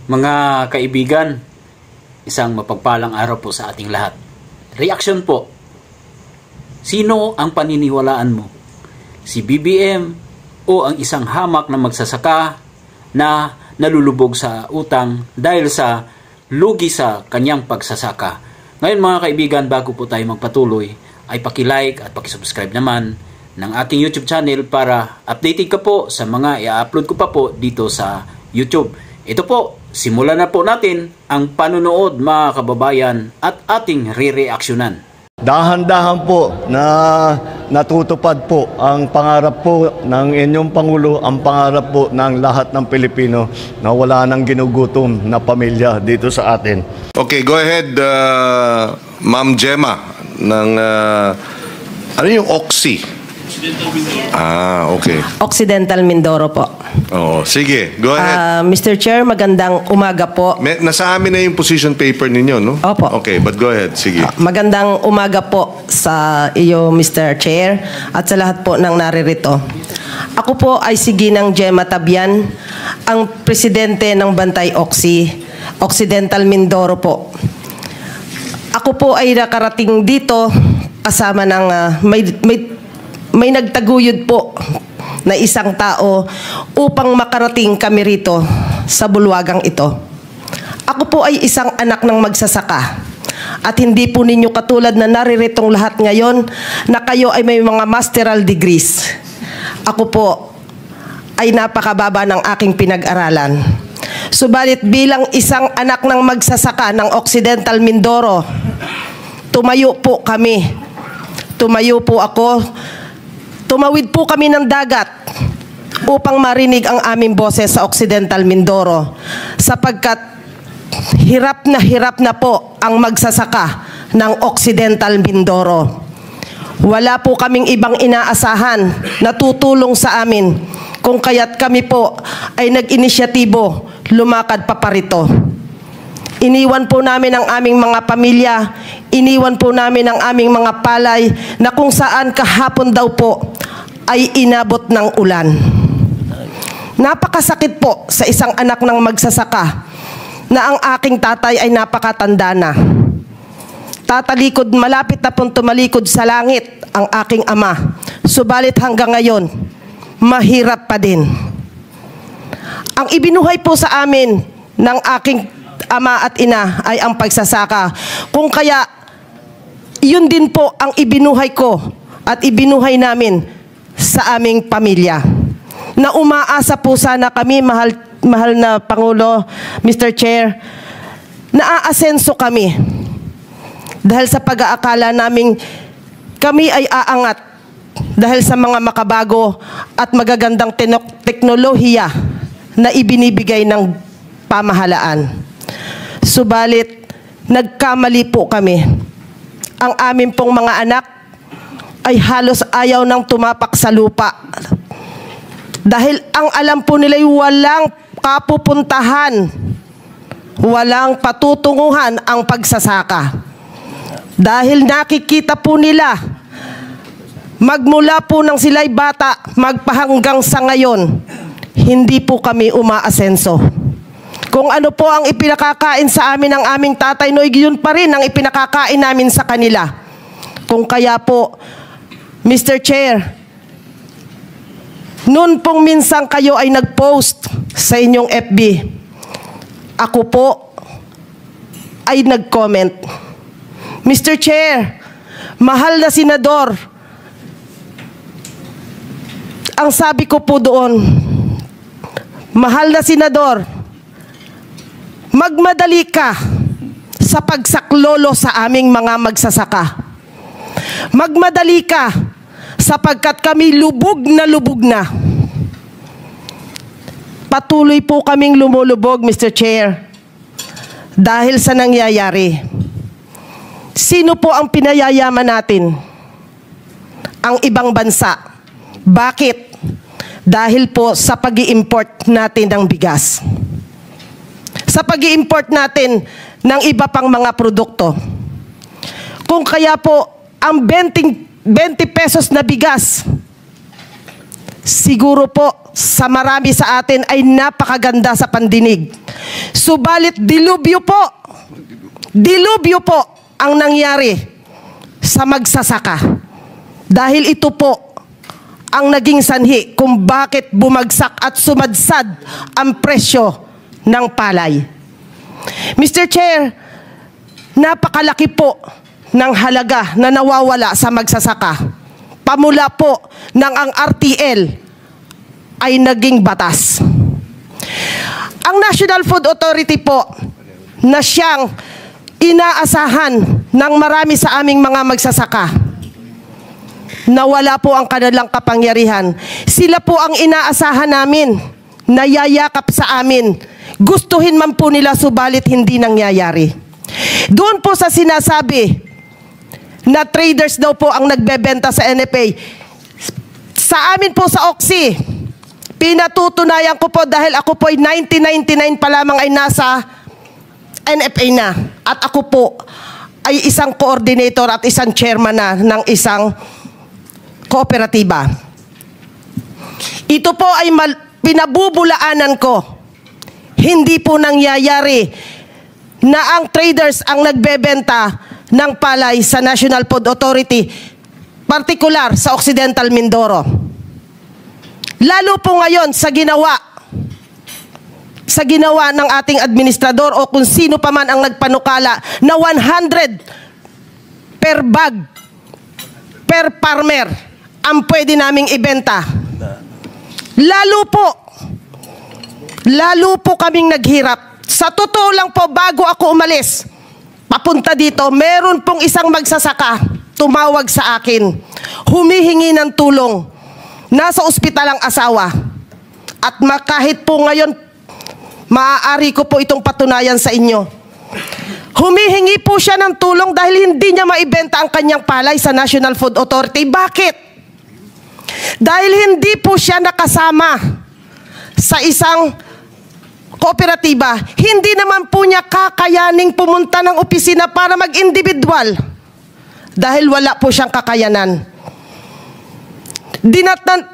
Mga kaibigan, isang mapagpalang araw po sa ating lahat. Reaction po. Sino ang paniniwalaan mo? Si BBM o ang isang hamak na magsasaka na nalulubog sa utang dahil sa lugi sa kanyang pagsasaka? Ngayon mga kaibigan, bago po tayo magpatuloy, ay paki-like at paki-subscribe naman ng ating YouTube channel para updated ka po sa mga i-upload ko pa po dito sa YouTube. Ito po, simulan na po natin ang panunood mga kababayan at ating re-reaksyonan. Dahan-dahan po na natutupad po ang pangarap po ng inyong Pangulo, ang pangarap po ng lahat ng Pilipino na wala nang ginugutom na pamilya dito sa atin. Okay, go ahead, Ma'am Gemma, ng, ano yung Oxy? Okay. Occidental Mindoro po. Oh, sige, go ahead. Mr. Chair, magandang umaga po. Nasa amin na yung position paper ninyo, no? Opo. Okay, but go ahead, sige. Magandang umaga po sa iyo, Mr. Chair, at sa lahat po ng naririto. Ako po ay si Ginang Gemma Tabian, ang presidente ng Bantay Oxy, Occidental Mindoro po. Ako po ay nakarating dito kasama ng may nagtaguyod po na isang tao upang makarating kami rito sa bulwagang ito. Ako po ay isang anak ng magsasaka at hindi po ninyo katulad na nariritong lahat ngayon na kayo ay may mga masteral degrees. Ako po ay napakababa ng aking pinag-aralan. Subalit bilang isang anak ng magsasaka ng Occidental Mindoro, tumayo po kami. Tumayo po ako. Tumawid po kami ng dagat upang marinig ang aming boses sa Occidental Mindoro sapagkat hirap na po ang magsasaka ng Occidental Mindoro. Wala po kaming ibang inaasahan na tutulong sa amin kung kaya't kami po ay nag-inisyatibo lumakad pa parito. Iniwan po namin ang aming mga pamilya, iniwan po namin ang aming mga palay na kung saan kahapon daw po ay inabot ng ulan. Napakasakit po sa isang anak ng magsasaka na ang aking tatay ay napakatanda na. Malapit na pong tumalikod sa langit ang aking ama. Subalit hanggang ngayon, mahirap pa din. Ang ibinuhay po sa amin ng aking ama at ina ay ang pagsasaka. Kung kaya, yun din po ang ibinuhay ko at ibinuhay namin sa aming pamilya. Na umaasa po sana kami, mahal na Pangulo, Mr. Chair, na aasenso kami. Dahil sa pag-aakala naming kami ay aangat dahil sa mga makabago at magagandang teknolohiya na ibinibigay ng pamahalaan. Subalit, nagkamali po kami. Ang amin pong mga anak ay halos ayaw nang tumapak sa lupa. Dahil ang alam po nila ay walang kapupuntahan, walang patutunguhan ang pagsasaka. Dahil nakikita po nila, magmula po nang sila'y bata, magpahanggang sa ngayon, hindi po kami umaasenso. Kung ano po ang ipinakakain sa amin ng aming tatay Noy, yun pa rin ang ipinakakain namin sa kanila. Kung kaya po, Mr. Chair, noon pong minsan kayo ay nag-post sa inyong FB, ako po ay nag-comment. Mr. Chair, mahal na senador, ang sabi ko po doon, mahal na senador, magmadali ka sa pagsaklolo sa aming mga magsasaka. Magmadali ka sapagkat kami lubog na. Patuloy po kaming lumulubog, Mr. Chair, dahil sa nangyayari. Sino po ang pinayayaman natin? Ang ibang bansa. Bakit? Dahil po sa pag-i-import natin ng bigas. Sa pag-i-import natin ng iba pang mga produkto. Kung kaya po, ang 20 pesos na bigas, siguro po sa marami sa atin ay napakaganda sa pandinig. Subalit dilubyo po ang nangyari sa magsasaka. Dahil ito po ang naging sanhi kung bakit bumagsak at sumadsad ang presyo ng palay. Mr. Chair, napakalaki po ng halaga na nawawala sa magsasaka. Pamula po ng ang RTL ay naging batas. Ang National Food Authority po na siyang inaasahan ng marami sa aming mga magsasaka, nawala po ang kanilang kapangyarihan. Sila po ang inaasahan namin, nayayakap sa amin. Gustuhin man po nila subalit hindi nangyayari. Doon po sa sinasabi na traders daw po ang nagbebenta sa NFA. Sa amin po sa Oxy, pinatutunayan ko po dahil ako po ay 1999 pa lamang ay nasa NFA na. At ako po ay isang coordinator at isang chairman na ng isang kooperatiba. Ito po ay pinabubulaanan ko. Hindi po nangyayari na ang traders ang nagbebenta ng palay sa National Food Authority, partikular sa Occidental Mindoro. Lalo po ngayon sa ginawa ng ating administrador o kung sino pa man ang nagpanukala na 100 per bag, per farmer ang pwede naming ibenta. Lalo po kaming naghirap. Sa totoo lang po, bago ako umalis papunta dito, meron pong isang magsasaka tumawag sa akin, humihingi ng tulong. Nasa ospital ang asawa. At kahit po ngayon, maaari ko po itong patunayan sa inyo. Humihingi po siya ng tulong dahil hindi niya maibenta ang kanyang palay sa National Food Authority. Bakit? Dahil hindi po siya nakasama sa isang kooperatiba, hindi naman po niya kakayaning pumunta ng opisina para mag-individual dahil wala po siyang kakayanan.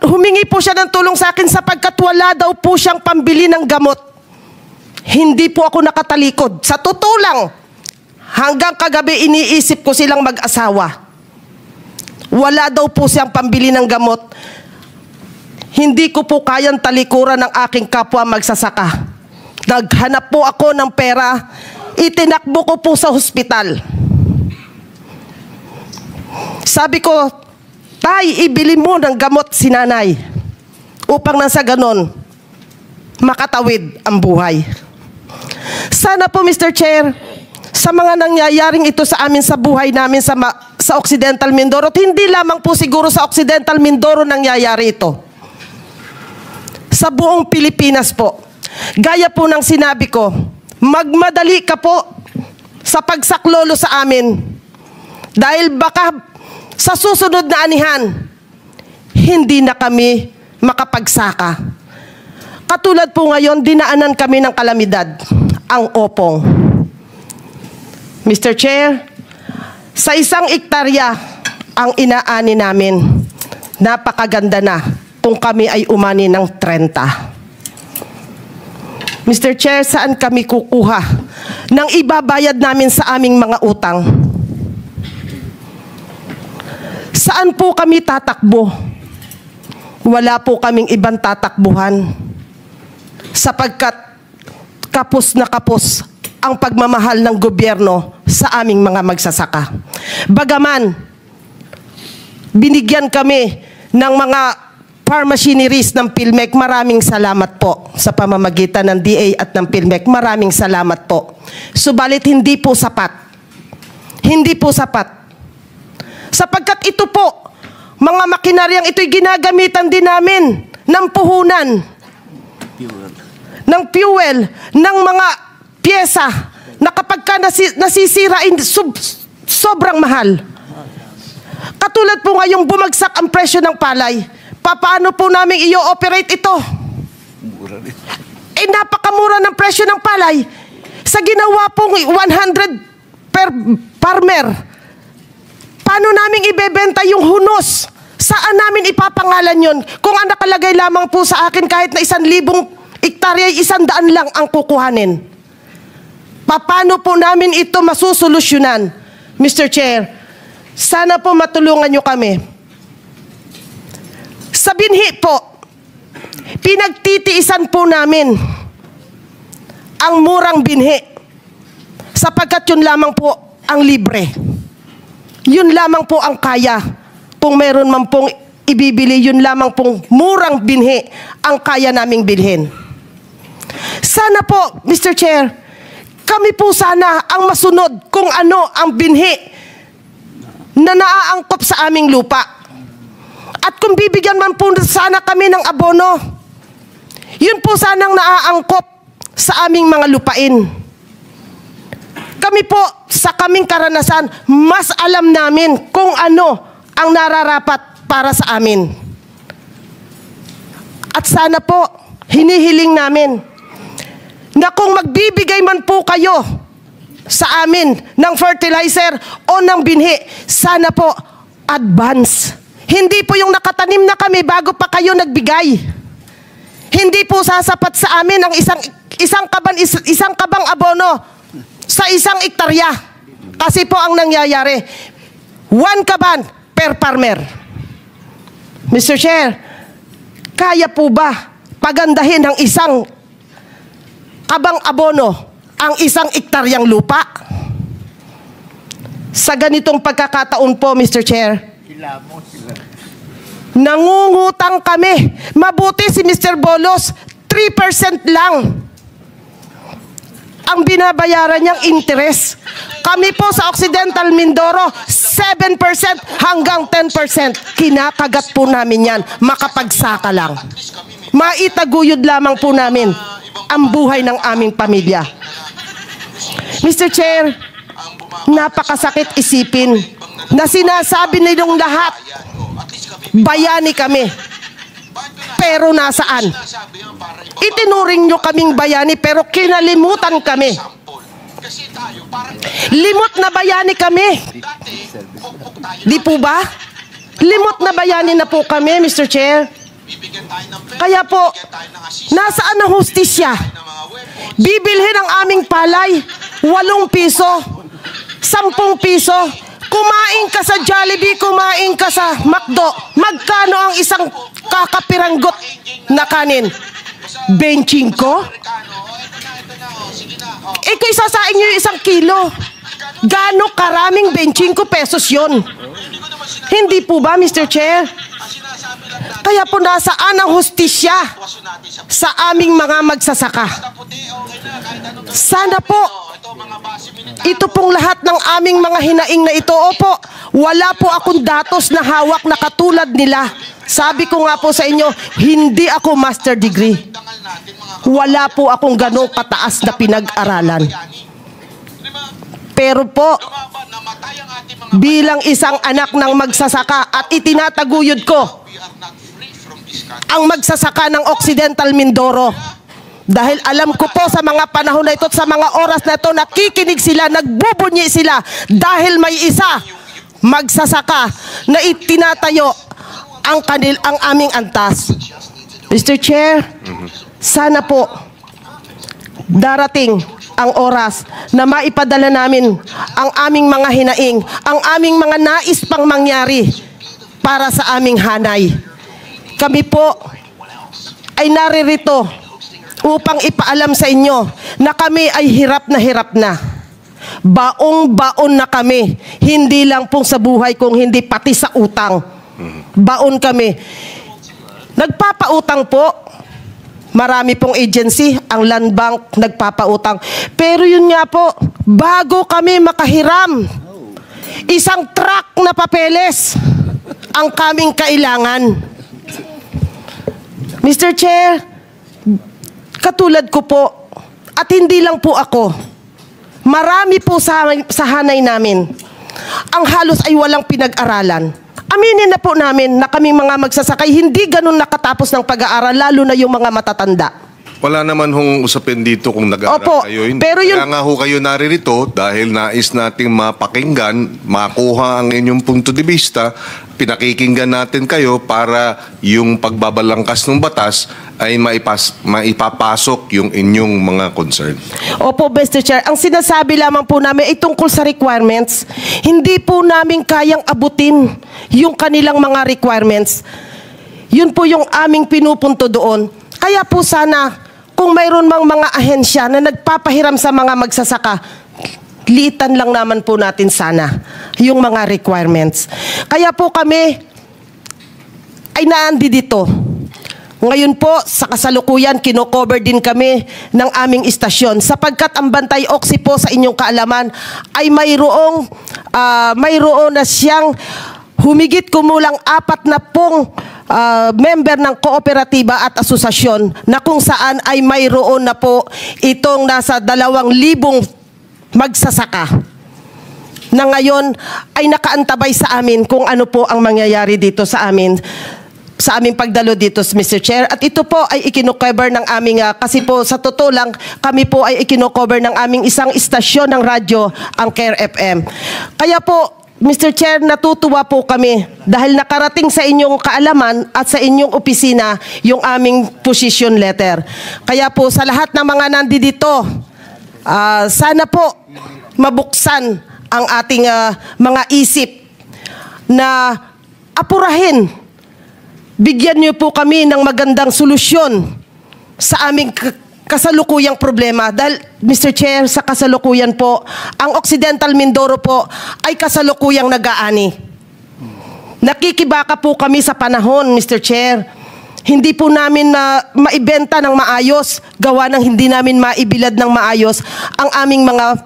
Humingi po siya ng tulong sa akin sapagkat wala daw po siyang pambili ng gamot. Hindi po ako nakatalikod. Sa totoo lang, hanggang kagabi iniisip ko silang mag-asawa. Wala daw po siyang pambili ng gamot. Hindi ko po kayang talikuran ng aking kapwa magsasaka. Naghanap po ako ng pera, itinakbo ko po sa hospital. Sabi ko, Tay, ibili mo ng gamot si nanay upang nang sa ganon, makatawid ang buhay. Sana po, Mr. Chair, sa mga nangyayaring ito sa amin sa buhay namin sa Occidental Mindoro, at hindi lamang po siguro sa Occidental Mindoro nangyayari ito. Sa buong Pilipinas po. Gaya po ng sinabi ko, magmadali ka po sa pagsaklolo sa amin. Dahil baka sa susunod na anihan, hindi na kami makapagsaka. Katulad po ngayon, dinaanan kami ng kalamidad, ang opong. Mr. Chair, sa 1 hektarya ang inaani namin, napakaganda na kung kami ay umani ng 30. Mr. Chair, saan kami kukuha ng ibabayad namin sa aming mga utang? Saan po kami tatakbo? Wala po kaming ibang tatakbuhan sapagkat kapos na kapos ang pagmamahal ng gobyerno sa aming mga magsasaka. Bagaman, binigyan kami ng mga farm machineries ng PhilMec, maraming salamat po sa pamamagitan ng DA at ng PhilMec. Maraming salamat po. Subalit hindi po sapat. Hindi po sapat. Sapagkat ito po, mga makinaryang ito'y ginagamitan din namin ng puhunan, ng fuel, ng mga pyesa na kapag ka nasisira, sobrang mahal. Katulad po ngayong bumagsak ang presyo ng palay. Paano po namin i-operate ito? Napakamura ng presyo ng palay. Sa ginawa pong 100 per farmer, paano namin ibebenta yung hunos? Saan namin ipapangalan yun? Kung ang nakalagay lamang po sa akin kahit na 1,000 hektarya, 100 lang ang kukuhanin. Paano po namin ito masusolusyonan? Mr. Chair, sana po matulungan nyo kami. Sa binhi po, pinagtitiisan po namin ang murang binhi sapagkat yun lamang po ang libre. Yun lamang po ang kaya. Kung meron man pong ibibili, yun lamang pong murang binhi ang kaya naming bilhin. Sana po, Mr. Chair, kami po sana ang masunod kung ano ang binhi na naaangkop sa aming lupa. At kung bibigyan man po sana kami ng abono, yun po sanang naaangkop sa aming mga lupain. Kami po, sa kaming karanasan, mas alam namin kung ano ang nararapat para sa amin. At sana po, hinihiling namin na kung magbibigay man po kayo sa amin ng fertilizer o ng binhi, sana po advance. Hindi po yung nakatanim na kami bago pa kayo nagbigay. Hindi po sasapat sa amin ang isang kabang abono sa 1 hektarya. Kasi po ang nangyayari, 1 kaban per farmer. Mr. Chair, kaya po ba pagandahin ng 1 kabang abono ang 1 hektaryang lupa? Sa ganitong pagkakataon po, Mr. Chair, nangungutang kami. Mabuti si Mr. Bolos, 3% lang ang binabayaran niyang interest. Kami po sa Occidental Mindoro, 7% hanggang 10%. Kinakagat po namin yan. Makapagsaka lang. Maitaguyod lamang po namin ang buhay ng aming pamilya. Mr. Chair, napakasakit isipin na sinasabi nilang lahat, bayani kami. Pero nasaan? Itinuring nyo kaming bayani pero kinalimutan kami. Limot na bayani kami. Di po ba? Limot na bayani na po kami, Mr. Chair. Kaya po, nasaan ang hustisya? Bibilhin ang aming palay, 8 piso, 10 piso. Kumain ka sa Jollibee, kumain ka sa McDo. Magkano ang isang kakapiranggot na kanin? 25? Kung isasain nyo yung 1 kilo, gaano karaming 25 pesos yun? Hindi po ba, Mr. Chair? Kaya po nasaan ang hustisya sa aming mga magsasaka? Sana po, ito pong lahat ng aming mga hinaing na ito, opo, wala po akong datos na hawak na katulad nila. Sabi ko nga po sa inyo, hindi ako master degree. Wala po akong ganong kataas na pinag-aralan. Pero po, bilang isang anak ng magsasaka at itinataguyod ko ang magsasaka ng Occidental Mindoro. Dahil alam ko po sa mga panahon na ito at sa mga oras na ito, nakikinig sila, nagbubunyi sila dahil may isa magsasaka na itinatayo ang aming antas. Mr. Chair, sana po darating ang oras na maipadala namin ang aming mga hinaing, ang aming mga nais pang mangyari para sa aming hanay. Kami po ay naririto upang ipaalam sa inyo na kami ay hirap na. Baong-baon na kami. Hindi lang pong sa buhay kung hindi pati sa utang. Baon kami. Nagpapautang po. Marami pong agency, ang Land Bank nagpapautang. Pero yun nga po, bago kami makahiram, 1 truck na papeles ang kaming kailangan. Mr. Chair, katulad ko po, at hindi lang po ako, marami po sa hanay namin, ang halos ay walang pinag-aralan. Aminin na po namin na kaming mga magsasakay, hindi ganun nakatapos ng pag-aaral, lalo na yung mga matatanda. Wala naman hong usapin dito kung nag-aaral Opo, kayo. Hindi. pero Kaya nga ho kayo naririto dahil nais nating mapakinggan, makuha ang inyong punto de vista, pinakikinggan natin kayo para yung pagbabalangkas ng batas ay maipapasok yung inyong mga concern. Opo, Mr. Chair. Ang sinasabi lamang po namin ay tungkol sa requirements. Hindi po namin kayang abutin yung kanilang mga requirements. Yun po yung aming pinupunto doon. Kaya po sana, kung mayroon mang mga ahensya na nagpapahiram sa mga magsasaka, liitan lang naman po natin sana yung mga requirements. Kaya po kami ay naandi dito. Ngayon po, sa kasalukuyan, kino-cover din kami ng aming istasyon sapagkat ang Bantay Oxy po sa inyong kaalaman ay mayroon na siyang humigit kumulang 40 member ng kooperatiba at asosasyon na kung saan ay mayroon na po itong nasa 2,000 magsasaka na ngayon ay nakaantabay sa amin kung ano po ang mangyayari dito sa amin sa aming pagdalo dito, Mr. Chair. At ito po ay ikinocover ng aming, kasi po sa totoo lang, kami po ay ikinocover ng aming isang istasyon ng radyo, ang Care FM. Kaya po, Mr. Chair, natutuwa po kami dahil nakarating sa inyong kaalaman at sa inyong opisina yung aming position letter. Kaya po sa lahat ng mga nandito, sana po mabuksan ang ating mga isip na apurahin. Bigyan niyo po kami ng magandang solusyon sa aming kasalukuyang problema. Dahil, Mr. Chair, sa kasalukuyan po, ang Occidental Mindoro po ay kasalukuyang nag-aani. Nakikibaka po kami sa panahon, Mr. Chair. Hindi po namin maibenta ng maayos, gawa ng hindi namin maibilad ng maayos ang aming mga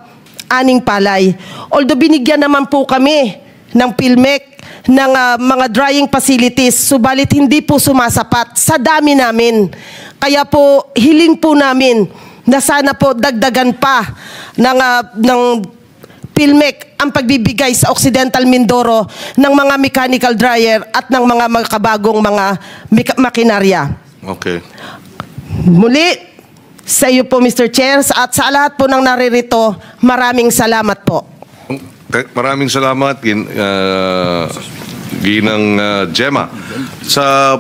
aning palay. Although binigyan naman po kami ng PhilMec, ng mga drying facilities, subalit hindi po sumasapat sa dami namin. Kaya po, hiling po namin na sana po dagdagan pa ng PhilMec ang pagbibigay sa Occidental Mindoro ng mga mechanical dryer at ng mga makabagong mga makinarya. Okay. Muli, sa iyo po, Mr. Chair, at sa lahat po ng naririto, maraming salamat po. Maraming salamat, Ginang Gemma. Sa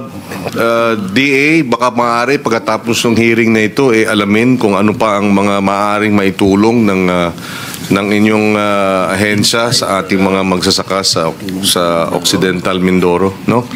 DA, baka maaari pagkatapos ng hearing na ito, alamin kung ano pa ang mga maaaring maitulong ng inyong ahensya sa ating mga magsasaka sa Occidental Mindoro, no?